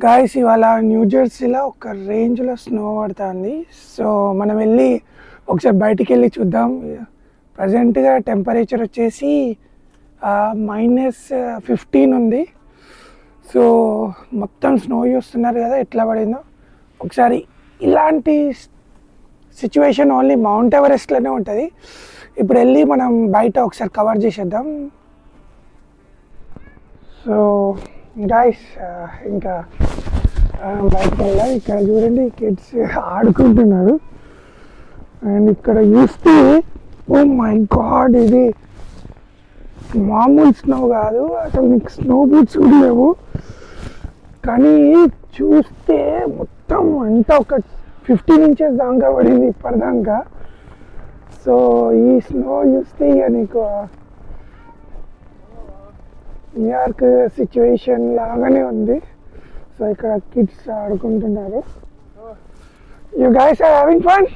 Guys ఇవాళ new జెర్సీలో ఒక రేంజ్లో స్నో పడుతుంది. సో మనం వెళ్ళి ఒకసారి బయటికి వెళ్ళి చూద్దాం. ప్రజెంట్గా టెంపరేచర్ వచ్చేసి -15 ఉంది. సో మొత్తం స్నో చూస్తున్నారు కదా ఎట్లా పడిందో. ఒకసారి ఇలాంటి సిచ్యువేషన్ ఓన్లీ మౌంట్ ఎవరెస్ట్లోనే ఉంటుంది. ఇప్పుడు వెళ్ళి మనం బయట ఒకసారి కవర్ చేసేద్దాం. సో గాయస్ ఇంకా బయటకు వెళ్ళాం. ఇక్కడ చూడండి కిడ్స్ ఆడుకుంటున్నారు. అండ్ ఇక్కడ చూస్తే ఓ మై గాడ్, ఇది మామూలు స్నో కాదు అసలు. మీకు స్నో బూట్స్ కూడా లేవు, కానీ చూస్తే మొత్తం అంతా ఒక 15 ఇంచెస్ దాకా పడింది ఇప్పటిదాకా. సో ఈ స్నో చూస్తే ఇక నీకు న్యూయార్క్ సిచ్యువేషన్ లాగానే ఉంది. సో ఇక్కడ కిడ్స్ ఆడుకుంటున్నారు. You guys are having fun.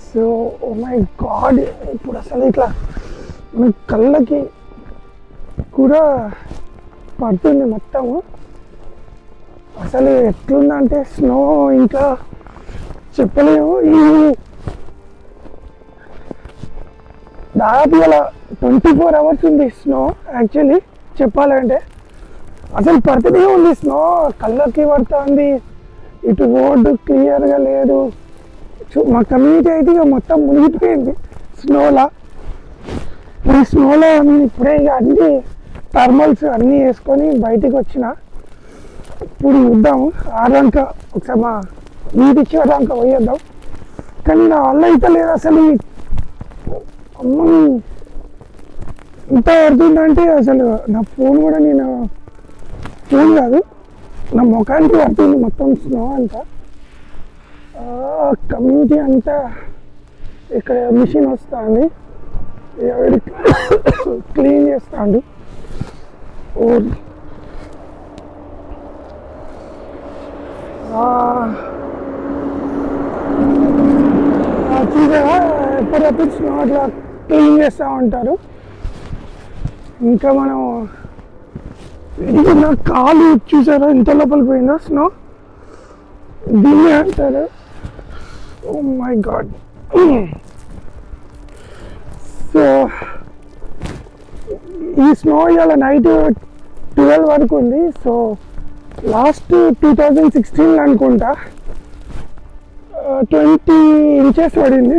So oh my god, ఇప్పుడు అసలు ఇట్లా మన కళ్ళకి కూడా పడుతుంది మొత్తము. అసలు ఎట్లుందంటే స్నో ఇంకా చెప్పలేము. ఈ దాదాపు ఇలా 24 అవర్స్ ఉంది స్నో. యాక్చువల్లీ చెప్పాలంటే అసలు పడుతూనే ఉంది స్నో, కళ్ళకి పడుతుంది. ఇటు రోడ్డు క్లియర్గా లేదు. మా కమ్యూనిటీ అయితే ఇక మొత్తం మునిగిపోయింది స్నోలా. ఈ స్నోలో నేను ఇప్పుడే ఇక అన్ని థర్మల్స్ అన్నీ వేసుకొని బయటికి వచ్చిన. ఇప్పుడు చూద్దాము ఆడాక ఒకసారి మా వీధి చివరాక పోయేద్దాం. కానీ నా వల్ల అయితే లేదు అసలు. అమ్మని ఎంత పడుతుందంటే అసలు నా ఫోన్ కూడా, నేను ఫోన్ కాదు నా ముఖానికి పడుతుంది మొత్తం స్నో అంతా. కమ్యూనిటీ అంతా ఇక్కడ మిషన్ వస్తుంది, క్లీన్ చేస్తాడు. చూసారా ఎప్పుడప్పుడు స్నో అట్లా క్లీన్ చేస్తూ ఉంటారు. ఇంకా మనం నా కాలు చూసారా ఎంత లోపలికి పోయిందో స్నో. దీన్ని అంటారు. Oh my god. సో ఈ స్నో ఇవాళ నైట్ 12 వరకు ఉంది. సో లాస్ట్ 2016 అనుకుంటా 20 ఇంచెస్ పడింది.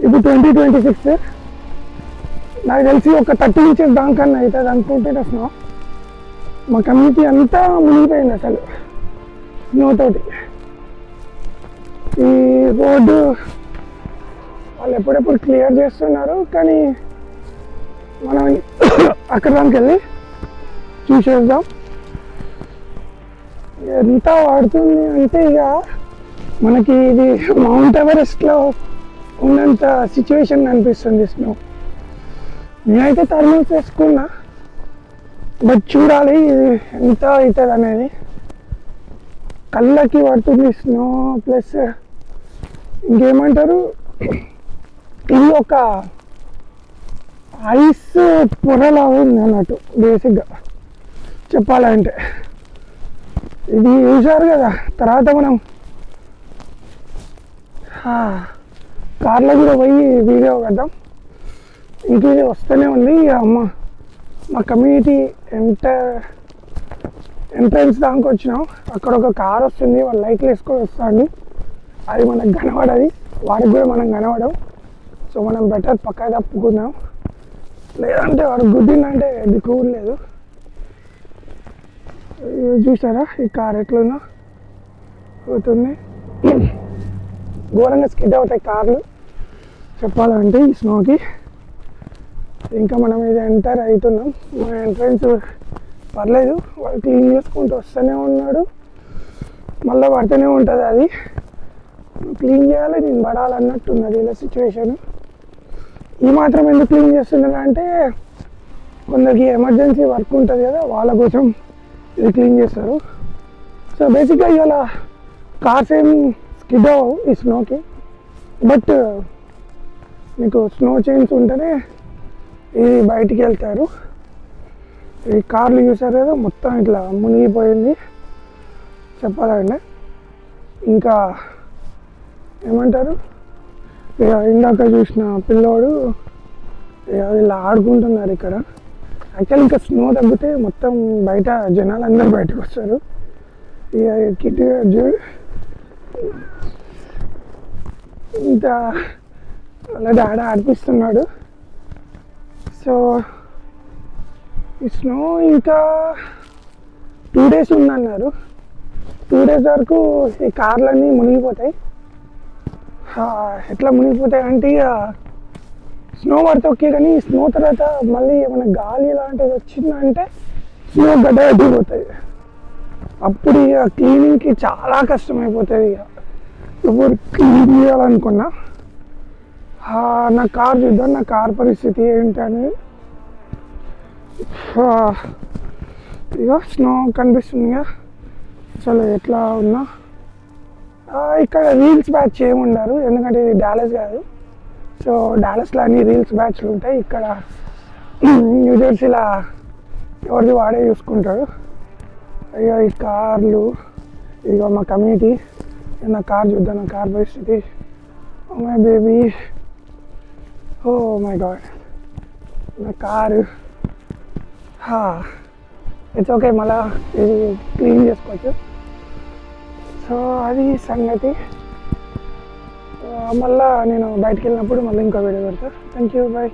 ఇప్పుడు 2026 నాకు తెలిసి ఒక 30 ఇంచెస్ దానికన్నా అవుతుంది అనుకుంటే స్నో. మా కమ్యూనిటీ అంతా మునిగిపోయింది అసలు స్నో తోటి. ఈ రోడ్డు వాళ్ళు ఎప్పుడెప్పుడు క్లియర్ చేస్తున్నారు, కానీ మనం అక్కడ దానికి వెళ్ళి చూసేద్దాం. ఎంత వాడుతుంది అంటే ఇక మనకి ఇది మౌంట్ ఎవరెస్ట్లో ఉన్నంత సిచ్యువేషన్ అనిపిస్తుంది స్నో. నేనైతే థర్మల్స్ వేసుకున్నా, బట్ చూడాలి ఇది ఎంత అవుతుంది అనేది. కళ్ళకి పడుతుంది స్నో. ప్లస్ ఇంకేమంటారు, ఇది ఒక ఐస్ పొరలా ఉంది అన్నట్టు బేసిక్గా చెప్పాలంటే. ఇది చూసారు కదా, తర్వాత మనం కార్లో కూడా పోయి వీడియో కద్దాం. ఇంక ఇది వస్తూనే ఉంది. అమ్మ మా కమ్యూనిటీ ఎంట్రన్స్ దాకా వచ్చినాం. అక్కడ ఒక కార్ వస్తుంది, వాళ్ళు లైట్లు వేసుకొని వస్తాడు. అది మనకు కనబడది, వాడికి కూడా మనం కనబడం. సో మనం బెటర్ పక్క తప్పుకుందాం, లేదంటే వాడు గుద్దిందంటే దిక్కు కూడా లేదు. చూసారా ఈ కార్ ఎట్లుందో పోతుంది. ఘోరంగా స్కిడ్ అవుతాయి కార్లు చెప్పాలంటే ఈ స్నోకి. ఇంకా మనం ఇది ఎంటర్ అవుతున్నాం. మా ఎంట్రన్స్ పర్లేదు, వాళ్ళు క్లీన్ చేసుకుంటూ వస్తూనే ఉన్నాడు. మళ్ళీ పడుతూనే ఉంటుంది. అది క్లీన్ చేయాలి, నేను పడాలన్నట్టున్నది ఇలా సిచ్యువేషన్. ఈ మాత్రం ఎందుకు క్లీన్ చేస్తున్నారంటే కొందరికి ఎమర్జెన్సీ వర్క్ ఉంటుంది కదా, వాళ్ళ కోసం ఇది క్లీన్ చేస్తారు. సో బేసిక్గా ఇవాళ కార్స్ ఏం స్కిడ్ అవ్వవు ఈ స్నోకి, బట్ మీకు స్నో చైన్స్ ఉంటేనే ఇది బయటికి వెళ్తారు. ఈ కార్లు చూసారు కదా మొత్తం ఇట్లా మునిగిపోయింది చెప్పాలంటే. ఇంకా ఏమంటారు, ఇక ఇందాక చూసిన పిల్లోడు ఇక వీళ్ళు ఆడుకుంటున్నారు ఇక్కడ. యాక్చువల్ ఇంకా స్నో తగ్గితే మొత్తం బయట జనాలు అందరూ బయటకు వస్తారు. ఇక కిట్ చూడు ఇంత వాళ్ళ డాడీ ఆడిపిస్తున్నాడు. సో ఈ స్నో ఇంకా 2 days ఉందన్నారు. 2 days వరకు ఈ కార్లన్నీ మునిగిపోతాయి. ఎట్లా మునిగిపోతాయి అంటే ఇక స్నో పడితే ఓకే, కానీ స్నో తర్వాత మళ్ళీ ఏమైనా గాలి లాంటిది వచ్చిందంటే స్నో గడ్డ కట్టిపోతాయి. అప్పుడు ఇక క్లీనింగ్కి చాలా కష్టమైపోతుంది. ఇక ఎవరు క్లీన్ చేయాలనుకున్నా నా కార్ చూద్దాం, నా కార్ పరిస్థితి ఏంటని. ఇక స్నో కనిపిస్తుంది కదా అసలు ఎట్లా ఉన్నా. ఇక్కడ రీల్స్ బ్యాచ్ ఏమి ఉండరు, ఎందుకంటే ఇది డాలస్ కాదు. సో డాలస్లో అన్ని రీల్స్ బ్యాచ్లు ఉంటాయి. ఇక్కడ న్యూజెర్సీలో ఎవరిది వాడే చూసుకుంటాడు. ఇక ఈ కార్లు, ఇక మా కమ్యూనిటీ. నా కార్ చూద్దాం, నా కార్ పరిస్థితి. Oh my baby, oh my god, నా కారు. ఇట్స్ ఓకే, మళ్ళీ ఇది క్లీన్ చేసుకోవచ్చు. సో అది సంగతి. మళ్ళీ నేను బయటికి వెళ్ళినప్పుడు మళ్ళీ ఇంకో వీడియో పెడతా. Thank you, bye.